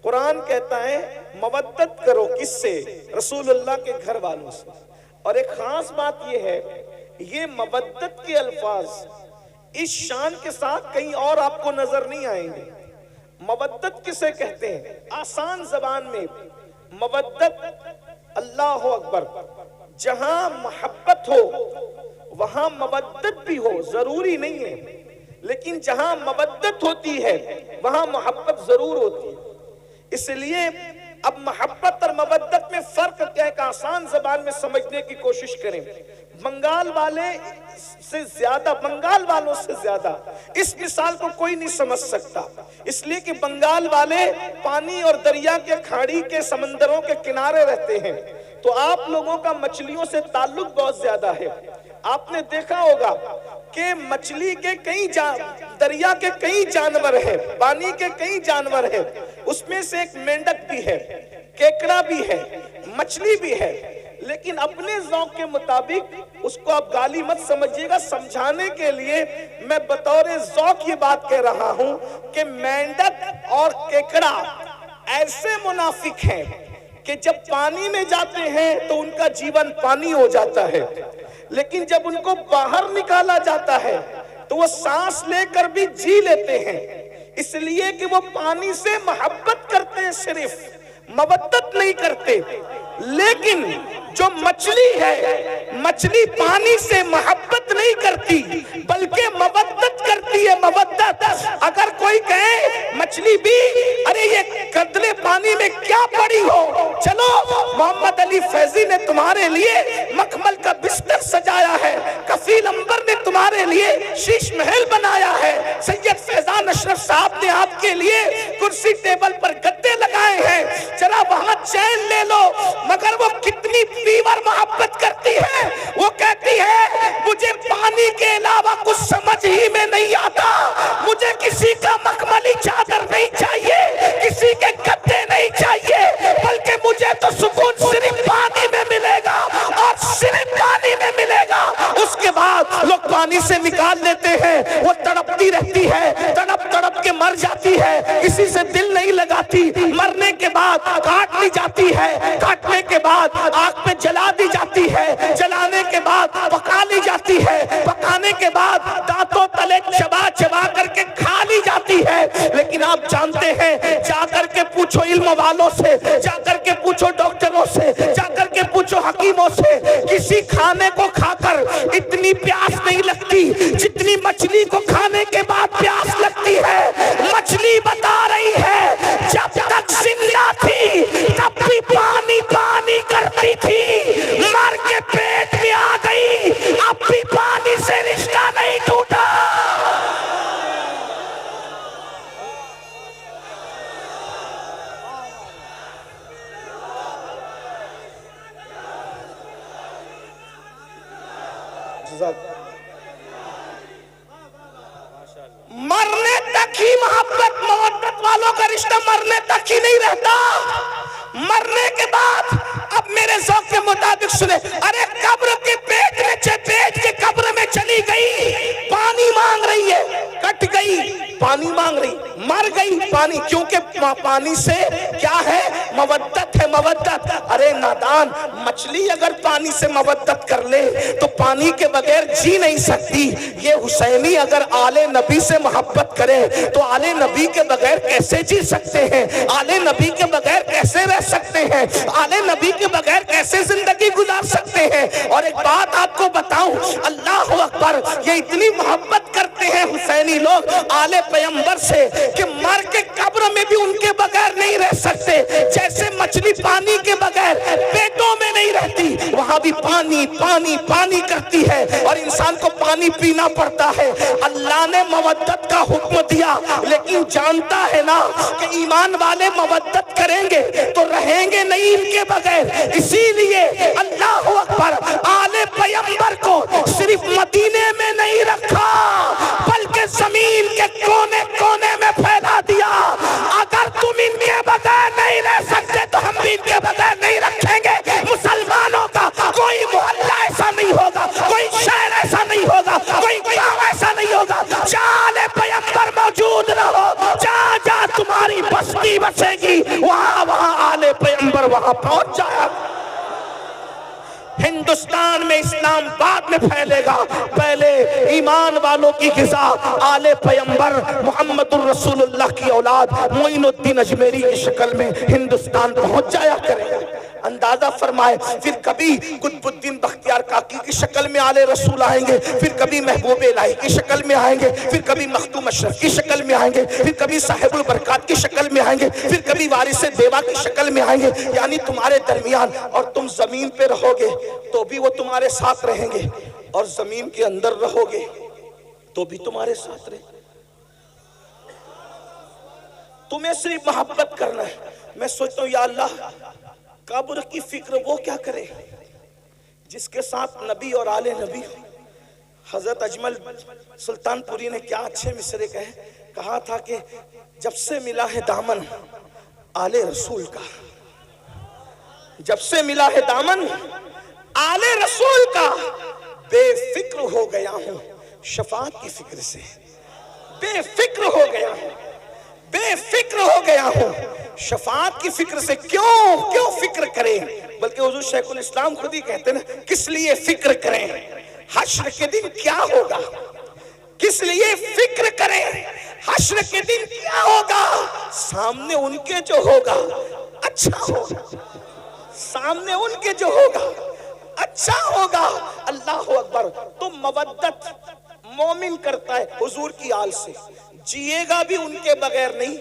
कुरान कहता है मवद्दत करो, किससे? रसूलुल्लाह के घर वालों से। और एक खास बात यह है, ये मवद्दत के अल्फाज इस शान के साथ कहीं और आपको नजर नहीं आएंगे। मवद्दत किसे कहते हैं? आसान जबान में मवद्दत, अल्लाह अकबर, जहां मोहब्बत हो वहां मवद्दत भी हो, जरूरी नहीं है, लेकिन जहां मवद्दत होती है वहां मोहब्बत जरूर होती है। इसलिए अब मोहब्बत और मवद्दत में फर्क क्या है, आसान जबान में समझने की कोशिश करें। बंगाल वालों से ज्यादा इस मिसाल को कोई नहीं समझ सकता, इसलिए कि बंगाल वाले पानी और दरिया के, खाड़ी के, समंदरों के किनारे रहते हैं, तो आप लोगों का मछलियों से ताल्लुक बहुत ज्यादा है। आपने देखा होगा कि मछली के कई दरिया के कई जानवर हैं, पानी के कई जानवर हैं, उसमें से एक मेंढक भी है, केकड़ा भी है, मछली भी है, लेकिन अपने ज़ौक़ के मुताबिक उसको आप गाली मत समझिएगा, समझाने के लिए मैं बतौर ज़ौक़ ये बात कह रहा हूं कि मेंढक और केकड़ा ऐसे मुनाफिक हैं कि जब पानी में जाते हैं तो उनका जीवन पानी हो जाता है, लेकिन जब उनको बाहर निकाला जाता है तो वो सांस लेकर भी जी लेते हैं, इसलिए कि वो पानी से मोहब्बत करते हैं, सिर्फ मवद्दत नहीं करते। लेकिन जो मछली है, मछली पानी से मोहब्बत नहीं करती बल्कि मवद्दत करती है, मवद्दत। अगर कोई कहे मछली भी, अरे ये कतले पानी में क्या पड़ी हो, चलो मोहम्मद अली फैजी ने तुम्हारे लिए मखमल का बिस्तर सजाया है, कफील अंबर ने तुम्हारे लिए शीश महल बनाया है, सैयद फैजान अशरफ साहब ने आपके लिए कुर्सी टेबल पर गद्दे लगाए हैं, जरा वहां चैन ले लो। मगर वो कितनी फीवर मोहब्बत करती है, वो कहती है मुझे पानी के अलावा कुछ समझ ही में नहीं आता, मुझे किसी का मखमली चादर नहीं चाहिए, किसी के गद्दे नहीं चाहिए, बल्कि मुझे तो सुकून सिर्फ पानी में मिलेगा और सिर्फ पानी में मिलेगा। उसके बाद लोग पानी से निकाल लेते हैं, वो तड़पती रहती है, तड़प तड़प के मर जाती है, किसी से दिल नहीं लगाती, मरने के बाद काट ली जाती है, काटने के बाद आग पे जला दी जाती है, जलाने के बाद पका ली जाती है, पकाने के बाद दांतों तले चबा चबा करके खा ली जाती है। लेकिन आप जानते हैं, जाकर के पूछो इल्म वालों से, जाकर के पूछो डॉक्टरों से, जाकर के पूछो हकीमों से, किसी खाने को खाकर इतनी प्यास नहीं लगती जितनी मछली को खाने के बाद प्यास लगती है। मछली बता रही है जब तक जिंदा थी तब भी पानी पानी करती थी, मर के पेट में आ गई, अब भी पानी से रिश्ता नहीं टूटा। मरने तक ही मोहब्बत मवद्दत वालों का रिश्ता मरने तक ही नहीं रहता, मरने के बाद अब मेरे ज़ौक़ के मुताबिक सुने, अरे कब्र के पेट के कब्र में चली गई, पानी मांग रही है, कट गई पानी मांग रही, मर गई पानी, क्योंकि पानी से क्या है, मवद्दत है, मवद्दत। अरे नादान, मछली अगर पानी से मवद्दत कर ले तो पानी के बगैर जी नहीं सकती। ये हुसैनी अगर आले नबी से मोहब्बत करे तो आले नबी के बगैर कैसे जी सकते हैं, आले नबी के बगैर कैसे रह सकते हैं, आले नबी के बगैर कैसे जिंदगी गुजार सकते हैं। और एक बात आपको बताऊं, अल्लाह अकबर, ये इतनी मोहब्बत करते हैं हुसैनी लोग आले पैगंबर से कि मर के कब्र में भी उनके बगैर नहीं रह सकते। जैसे मछली पानी के बगैर पेटों में नहीं रहती, वहां भी पानी पानी पानी करती है और इंसान को पानी पीना पड़ता है। अल्लाह ने मवद्दत का हुक्म दिया, लेकिन जानता है ना कि ईमान वाले मवद्दत करेंगे तो रहेंगे नहीं इनके बगैर। इसीलिए अल्लाह अकबर, आले पैगंबर को सिर्फ मदीने में नहीं रखा बल्कि जमीन के कोने कोने में फैला दिया। अगर तुम इनके बगैर नहीं रह सकते तो हम भी इनके बगैर नहीं रखेंगे। मुसलमानों का कोई मोहल्ला ऐसा नहीं होगा, कोई शहर ऐसा नहीं होगा, कोई गांव ऐसा नहीं होगा, चाले पैगंबर मौजूद रहो, जा जा तुम्हारी बस्ती बसेगी, वहां वहां आले पैगंबर वहां पहुंच जाएगा। हिंदुस्तान में इस्लाम बाद में फैलेगा, पहले ईमान वालों की ग़िज़ा आले पैगंबर मोहम्मदुर रसूलुल्लाह की औलाद मोइनुद्दीन अजमेरी की शक्ल में हिंदुस्तान पहुंच जाया करेगा। अंदाजा फरमाए, फिर कभी कुतुबुद्दीन बख्तियार काकी की शक्ल में आले रसूल आएंगे, फिर कभी महबूब इलाही की शक्ल में आएंगे, फिर कभी मखदूम अशरफ की शक्ल में आएंगे, फिर कभी साहिबुल बरकात की शक्ल में आएंगे, फिर कभी वारिसे देवा की शक्ल में आएंगे। यानी तुम्हारे दरमियान, और तुम जमीन पे रहोगे तो भी वो तुम्हारे साथ रहेंगे, और जमीन के अंदर रहोगे तो भी तुम्हारे साथ रहेंगे। तुम्हें सिर्फ मोहब्बत करना है। मैं सोचता हूँ, या अल्लाह, कब्र की फिक्र वो क्या करे जिसके साथ नबी और आले नबी हो। हजरत अजमल सुल्तानपुरी ने क्या अच्छे मिसरे कहा था कि जब से मिला है दामन आले रसूल का, जब से मिला है दामन आले रसूल का, बेफिक्र हो गया हूं शफाअत की फिक्र से, बेफिक्र हो गया हूं, बेफिक्र हो गया हूं शफाअत की फिक्र से। क्यों फिक्र करें, बल्कि हुजूर शेखुल इस्लाम खुद ही कहते हैं ना, किस लिए फिक्र करें, हश्र के दिन क्या होगा, किस लिए फिक्र करें, हश्र के दिन क्या होगा, सामने उनके जो होगा अच्छा होगा, सामने उनके जो होगा अच्छा होगा। अल्लाह अकबर। तो मवद्दत मोमिन करता है हुजूर की आल से, जिएगा भी उनके बगैर नहीं,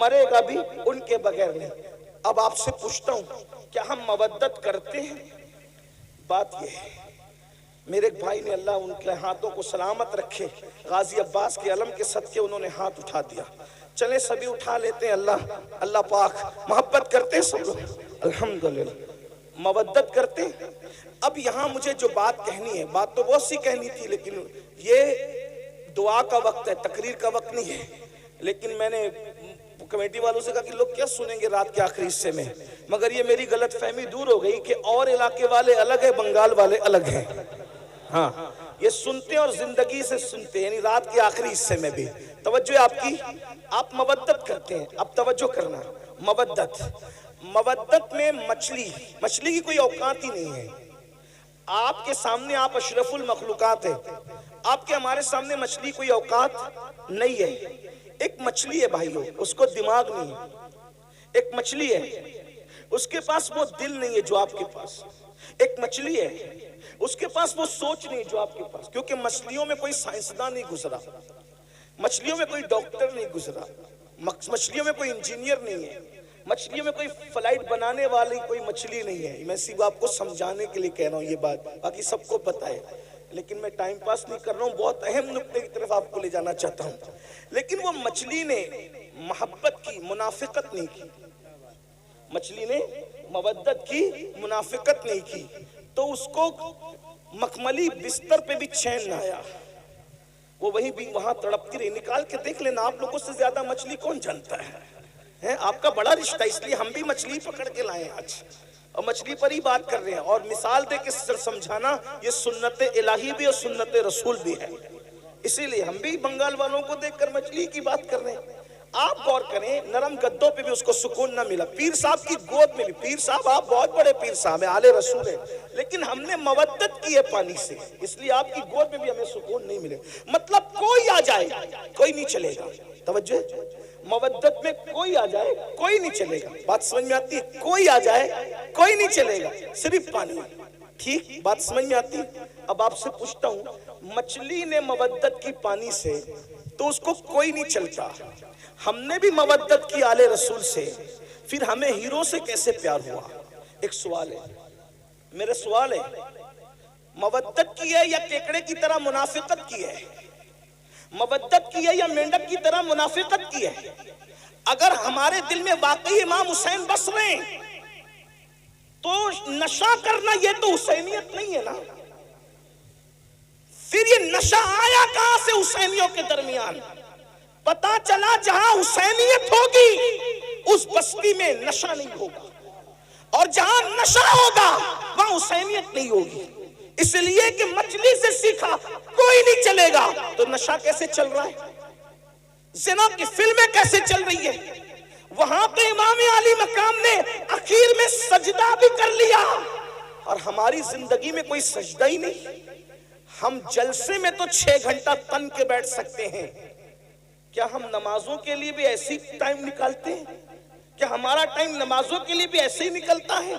मरेगा भी उनके बगैर नहीं। अब आपसे पूछता हूं, क्या हम मवद्दत करते हैं? बात यह है, मेरे एक भाई ने, अल्लाह उनके हाथों को सलामत रखे, गाजी अब्बास के अलम के सदके उन्होंने हाथ उठा दिया। चले सभी उठा लेते हैं। अल्लाह पाक मोहब्बत करते हैं सब लोग, अल्हम्दुलिल्लाह मवद्दत करते हैं। अब यहाँ मुझे जो बात कहनी है, बात तो बहुत सी कहनी थी, लेकिन ये दुआ का वक्त है, तकरीर का वक्त नहीं है। लेकिन मैंने कमेटी वालों से कहा कि लोग क्या सुनेंगे रात के आखिरी हिस्से में, मगर ये मेरी गलत फहमी दूर हो गई कि और इलाके वाले अलग है, बंगाल वाले अलग हैं। हाँ, ये सुनते और जिंदगी से सुनते हैं, यानी रात के आखिरी हिस्से में भी। तवज्जो आपकी, आप मवद्दत करते हैं, अब तवज्जो करना। मवद्दत में मछली की कोई औकात ही नहीं है। आपके सामने आप अशरफुल मखलूकात है, आपके हमारे सामने मछली कोई औकात नहीं है। एक मछली है भाइयों, उसको दिमाग नहीं है। एक मछली है, उसके पास वो दिल नहीं है जो आपके पास। एक मछली है, उसके पास वो सोच नहीं जो आपके पास, क्योंकि मछलियों में कोई साइंसदान नहीं गुजरा, मछलियों में कोई डॉक्टर नहीं गुजरा, मछलियों में कोई इंजीनियर नहीं है, मछलियों में कोई फ्लाइट बनाने वाली कोई मछली नहीं है। मैं सिर्फ आपको समझाने के लिए कह रहा हूँ ये बात, बाकी सबको पता है, लेकिन मैं टाइम पास नहीं कर रहा हूँ, बहुत अहम नुक्ते की तरफ आपको ले जाना चाहता हूँ। लेकिन वो मछली ने मोहब्बत की, मुनाफिकत नहीं की, मछली ने मवद्दत की, मुनाफिकत नहीं की, तो उसको मखमली बिस्तर पे भी चैन ना आया, वो वहीं भी वहां तड़पती रही। निकाल के देख लेना, आप लोगों से ज्यादा मछली कौन जानता है? आपका बड़ा रिश्ता, इसलिए हम भी मछली पकड़ के लाए आज और मछली पर ही बात कर रहे हैं। और मिसाल दे के समझाना, ये सुन्नत इलाही भी और सुन्नत रसूल भी है, इसीलिए हम भी बंगाल वालों को देखकर मछली की बात कर रहे हैं। आप गौर करें, नरम गद्दों पे भी उसको सुकून ना मिला, पीर साहब की गोद में भी। पीर साहब, आप बहुत बड़े पीर साहब हैं, आले रसूल है, लेकिन हमने मवद्दत की है पानी से, इसलिए आपकी गोद में भी हमें सुकून नहीं मिले। मतलब कोई आ जाए कोई नहीं चलेगा। तवज्जो, मवद्दत में कोई आ जाए कोई नहीं चलेगा। बात समझ में आती है? कोई आ जाए कोई नहीं चलेगा, सिर्फ पानी। ठीक, बात समझ में आती है? अब आपसे पूछता हूँ, मछली ने मवद्दत की पानी से, तो उसको कोई नहीं चलता। हमने भी मवद्दत की आले रसूल से, फिर हमें हीरो से कैसे प्यार हुआ? एक सवाल है, मेरा सवाल है, मवद्दत की है या केकड़े की तरह मुनाफिकत की है? मवद्दत की है या मेंढक की तरह मुनाफिकत की है? अगर हमारे दिल में वाकई इमाम हुसैन बस रहे हैं, तो नशा करना ये तो हुसैनियत नहीं है ना। फिर ये नशा आया कहां से हुसैनियों के दरमियान? पता चला जहां हुसैनियत होगी उस बस्ती में नशा नहीं होगा, और जहां नशा होगा वहां हुसैनियत नहीं होगी। इसलिए कि मछली से सीखा कोई नहीं चलेगा, तो नशा कैसे चल रहा है? जिना की फिल्में कैसे चल रही है? वहां पे इमाम अली मकाम ने आखिर में सजदा भी कर लिया, और हमारी जिंदगी में कोई सजदा ही नहीं। हम जलसे में तो 6 घंटा तन के बैठ सकते हैं, क्या हम नमाजों के लिए भी ऐसी टाइम निकालते हैं? क्या हमारा टाइम नमाजों के लिए भी ऐसे ही निकलता है?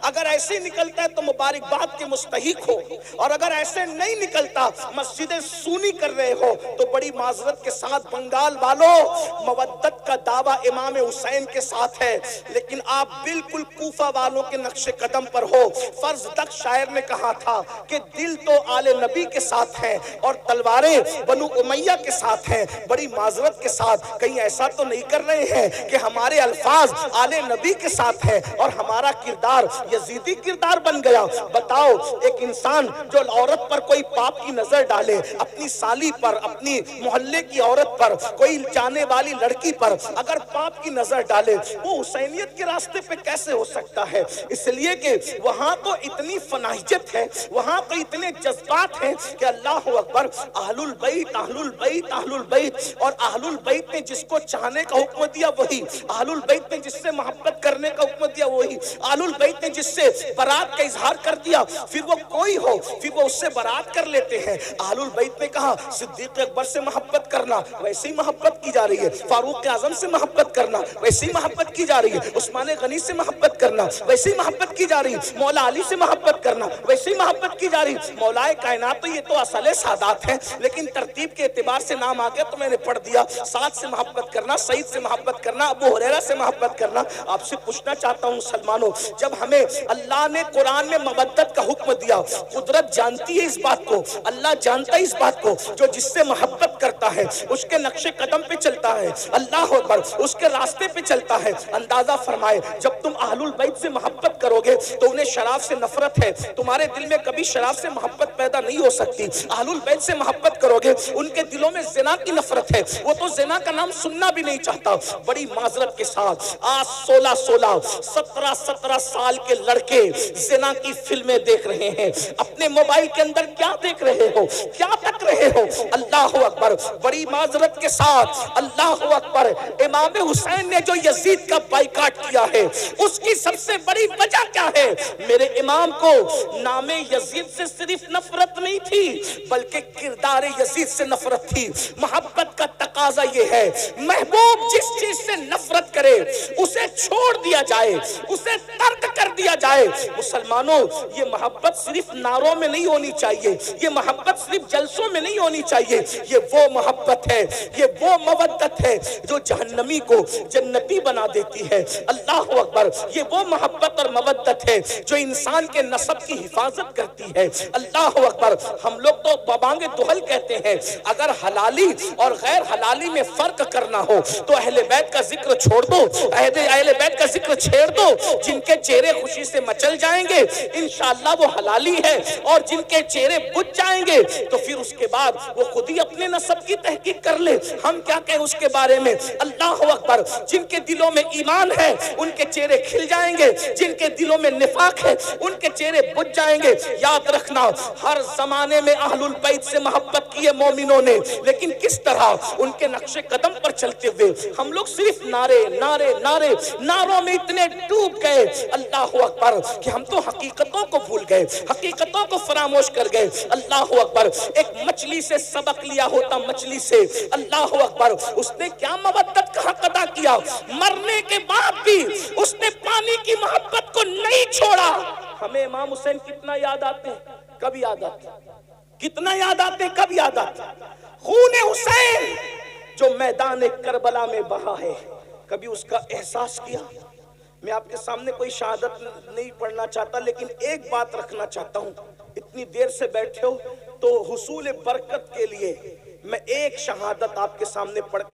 अगर ऐसे ही निकलता है तो मुबारकबाद के मुस्तहिक हो, और अगर ऐसे नहीं निकलता, मस्जिदें सूनी कर रहे हो, तो बड़ी माजरत के साथ बंगाल वालों, मवद्दत का दावा इमाम हुसैन के साथ है, लेकिन आप बिल्कुल कूफा वालों के नक्शे कदम पर हो। फर्ज तक शायर ने कहा था कि दिल तो आले नबी के साथ है और तलवारें बनु उमैया के साथ हैं। बड़ी माजरत के साथ कहीं ऐसा तो नहीं कर रहे हैं कि हमारे अल्फाज आले नबी के साथ है और हमारा किरदार यजीदी किरदार बन गया? बताओ, एक इंसान जो औरत पर कोई पाप की नजर डाले, अपनी साली पर, अपनी मोहल्ले की औरत पर, कोई जाने वाली लड़की पर अगर पाप की नजर डाले, वो हुसैनियत के रास्ते पे कैसे हो सकता है? इसलिए कि वहां तो इतनी फनाहियत है, वहां तो इतने जज्बात हैं कि अल्लाह अकबर, अहलुल बैत अहलुल बैत अहलुल बैत, और अहलुल बैत ने जिसको चाहने का हुक्म दिया वही, अहलुल बैत ने जिससे मोहब्बत करने का हुक्म दिया वही, अहलुल बैत ने जिससे बरात का इजहार कर दिया, फिर वो कोई हो फिर वो उससे बरात कर लेते हैं। अहलुल बैत ने कहा सिद्दीक अकबर से मोहब्बत करना, वैसे ही मोहब्बत की जा रही है। फारूक आजम से मोहब्बत करना, वैसे ही मोहब्बत की जा रही है। उस्मान गनी से मोहब्बत करना, वैसे ही मोहब्बत की जा रही है। मौला अली से मोहब्बत करना, वैसे ही मोहब्बत की जा रही है। मौलाए कायनात, तो ये तो असल सादात है, लेकिन तरतीब के एतबार से नाम आ गया तो मैंने पढ़ दिया। साद से मोहब्बत करना, सईद से मोहब्बत करना, अबू हुरैरा से मोहब्बत करना। आपसे पूछना चाहता हूं मुसलमानों, जब हमें अल्लाह ने कुरान में मवद्दत का हुक्म दिया, कुदरत जानती है इस बात को, अल्लाह जानता है इस बात को, जो जिससे मोहब्बत करता है उसके नक्शे कदम पे चलता है, अल्लाह अकबर, उसके रास्ते पे चलता है। अंदाजा फरमाए, जब तुम अहलुल बैत से मोहब्बत करोगे तो उन्हें शराब से नफरत है, तुम्हारे दिल में कभी शराब से मोहब्बत पैदा नहीं हो सकती। अहलुल बैत से मोहब्बत करोगे, उनके दिलों में जिना की नफरत है, वो तो जिना का नाम सुनना भी नहीं चाहता। बड़ी माजरत के साथ आज 16-16, 17-17 साल के लड़के जिना की फिल्में देख रहे हैं। अपने मोबाइल के अंदर क्या देख रहे हो, क्या तक रहे हो? अल्लाह अकबर, बड़ी माजरत के साथ अल्लाह अकबर, इमाम हुसैन ने जो यजीद का बाइकाट किया है उसकी सबसे बड़ी वजह क्या है? मेरे इमाम को नामे यजीद से सिर्फ नफरत नहीं थी, बल्कि किरदार यजीद से नफरत थी। मोहब्बत का तकाजा ये है, महबूब जिस चीज से नफरत करे उसे छोड़ दिया जाए, उसे तर्क कर दिया जाए। मुसलमानों, ये मोहब्बत सिर्फ नारों में नहीं होनी चाहिए, ये मोहब्बत सिर्फ जलसों में नहीं होनी चाहिए। ये वो मोहब्बत है, ये वो मवद्दत है जो जहन्नमी को जन्नती बना देती है। अल्लाह अकबर, ये वो मोहब्बत और मवद्दत है जो इंसान के नसब की हिफाजत करती है। अल्लाह अकबर, हम लोग तो बबांगे दुहल कहते हैं। अगर हलाली और गैर हलाली में फर्क करना हो तो अहले बैत का जिक्र छोड़ दो, अहले बैत का जिक्र छेड़ दो। जिनके चेहरे खुशी से मचल जाएंगे इंशाअल्लाह वो हलाली है, और जिनके चेहरे बुझ जाएंगे तो फिर उसके बाद वो खुद ही अपने नसब की तहकीक कर ले, हम क्या कहें उसके बारे में। अल्लाह अकबर, जिनके दिलों में ईमान है उनके चेहरे खिल जाएंगे, जिनके दिलों में निफाक है उनके चेहरे बुझ जाएंगे। याद रखना, हर जमाने में अहलुल बैत से मोहब्बत की है मोमिनों ने, लेकिन किस तरह उनके नक्शे कदम पर चलते हुए हम लोग सिर्फ नारे नारे नारे नारों में इतने डूब गए अल्लाह अकबर कि हम तो हकीकतों को भूल गए, हकीकतों को फरामोश कर गए। अल्लाह अकबर, एक मछली से सबक लिया होता, मछली से, अल्लाह अकबर, उसने क्या मवद्दत का हक अदा किया, मरने के बाद भी उसने पानी की मोहब्बत को नहीं छोड़ा। हमें इमाम हुसैन कितना याद आते हैं, कब याद आते, कितना याद आते, कब याद आते। खून हुसैन जो मैदान करबला में बहा है, कभी उसका एहसास किया? मैं आपके सामने कोई शहादत नहीं पढ़ना चाहता, लेकिन एक बात रखना चाहता हूं। इतनी देर से बैठे हो तो हुसूल बरकत के लिए मैं एक शहादत आपके सामने पढ़